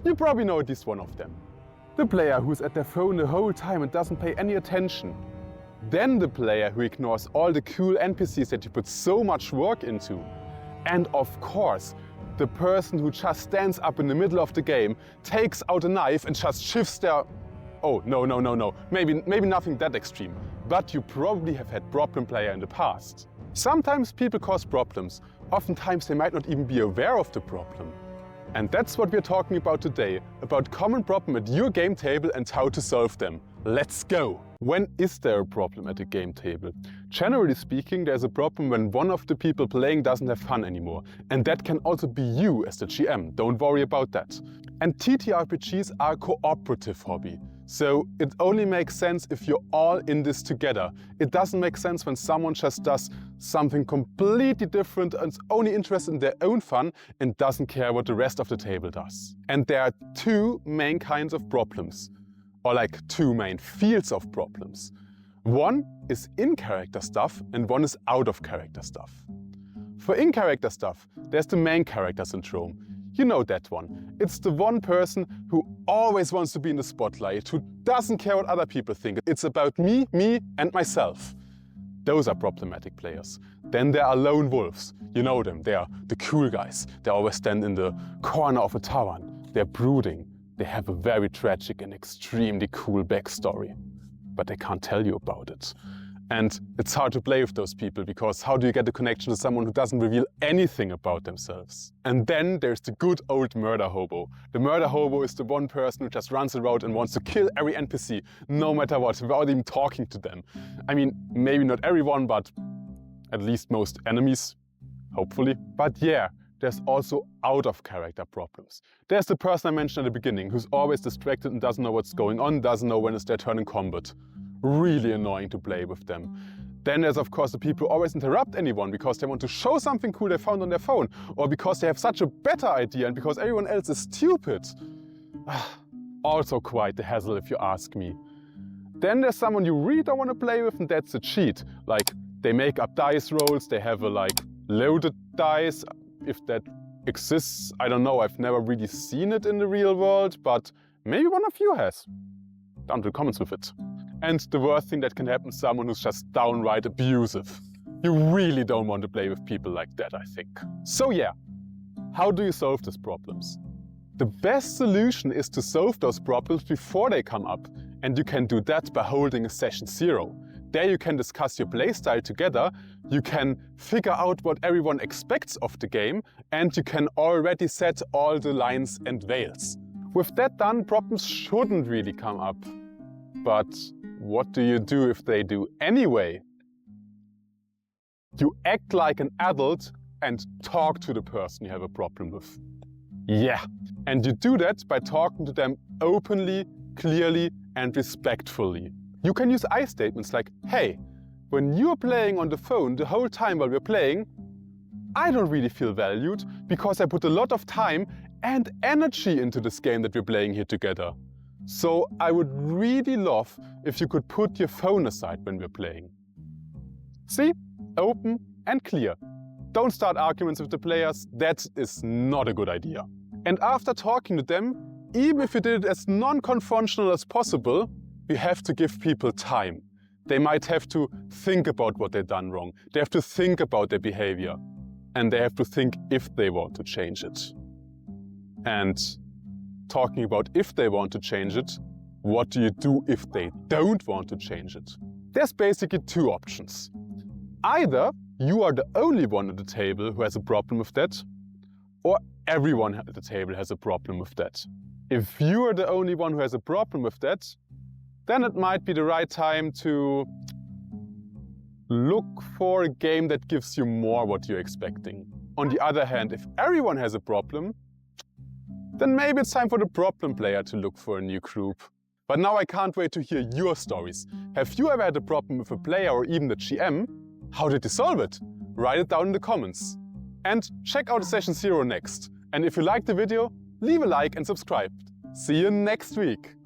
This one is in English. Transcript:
You probably know at least one of them. The player who's at their phone the whole time and doesn't pay any attention. Then the player who ignores all the cool NPCs that you put so much work into. And of course, the person who just stands up in the middle of the game, takes out a knife and just shifts their... Oh, no. Maybe nothing that extreme. But you probably have had problem player in the past. Sometimes people cause problems. Oftentimes they might not even be aware of the problem. And that's what we're talking about today, about common problems at your game table and how to solve them. Let's go! When is there a problem at a game table? Generally speaking, there's a problem when one of the people playing doesn't have fun anymore. And that can also be you as the GM, don't worry about that. And TTRPGs are a cooperative hobby. So it only makes sense if you're all in this together. It doesn't make sense when someone just does something completely different and is only interested in their own fun and doesn't care what the rest of the table does. And there are two main kinds of problems, or like two main fields of problems. One is in-character stuff and one is out-of-character stuff. For in-character stuff, there's the main character syndrome. You know that one. It's the one person who always wants to be in the spotlight, who doesn't care what other people think. It's about me, and myself. Those are problematic players. Then there are lone wolves. You know them, they are the cool guys. They always stand in the corner of a tavern. They're brooding. They have a very tragic and extremely cool backstory. But they can't tell you about it. And it's hard to play with those people, because how do you get a connection to someone who doesn't reveal anything about themselves? And then there's the good old murder hobo. The murder hobo is the one person who just runs around and wants to kill every NPC, no matter what, without even talking to them. I mean, maybe not everyone, but at least most enemies, hopefully. But yeah, there's also out-of-character problems. There's the person I mentioned at the beginning, who's always distracted and doesn't know what's going on, doesn't know when it's their turn in combat. Really annoying to play with them. Then there's of course the people who always interrupt anyone because they want to show something cool they found on their phone, or because they have such a better idea and because everyone else is stupid. Also quite the hassle if you ask me. Then there's someone you really don't want to play with, and that's a cheat. Like, they make up dice rolls, they have a loaded dice. If that exists, I don't know, I've never really seen it in the real world, but maybe one of you has. Down to the comments with it. And the worst thing that can happen is someone who's just downright abusive. You really don't want to play with people like that, I think. So yeah, how do you solve these problems? The best solution is to solve those problems before they come up. And you can do that by holding a session 0. There you can discuss your playstyle together, you can figure out what everyone expects of the game, and you can already set all the lines and veils. With that done, problems shouldn't really come up. But what do you do if they do anyway? You act like an adult and talk to the person you have a problem with. Yeah, and you do that by talking to them openly, clearly and respectfully. You can use I statements like, hey, when you're playing on the phone the whole time while we're playing, I don't really feel valued because I put a lot of time and energy into this game that we're playing here together. So I would really love if you could put your phone aside when we're playing. See? Open and clear. Don't start arguments with the players, that is not a good idea. And after talking to them, even if you did it as non-confrontational as possible, you have to give people time. They might have to think about what they've done wrong. They have to think about their behavior. And they have to think if they want to change it. And talking about if they want to change it, what do you do if they don't want to change it? There's basically two options. Either you are the only one at the table who has a problem with that, or everyone at the table has a problem with that. If you are the only one who has a problem with that, then it might be the right time to look for a game that gives you more what you're expecting. On the other hand, if everyone has a problem, then maybe it's time for the problem player to look for a new group. But now I can't wait to hear your stories. Have you ever had a problem with a player or even the GM? How did you solve it? Write it down in the comments. And check out Session 0 next. And if you liked the video, leave a like and subscribe. See you next week!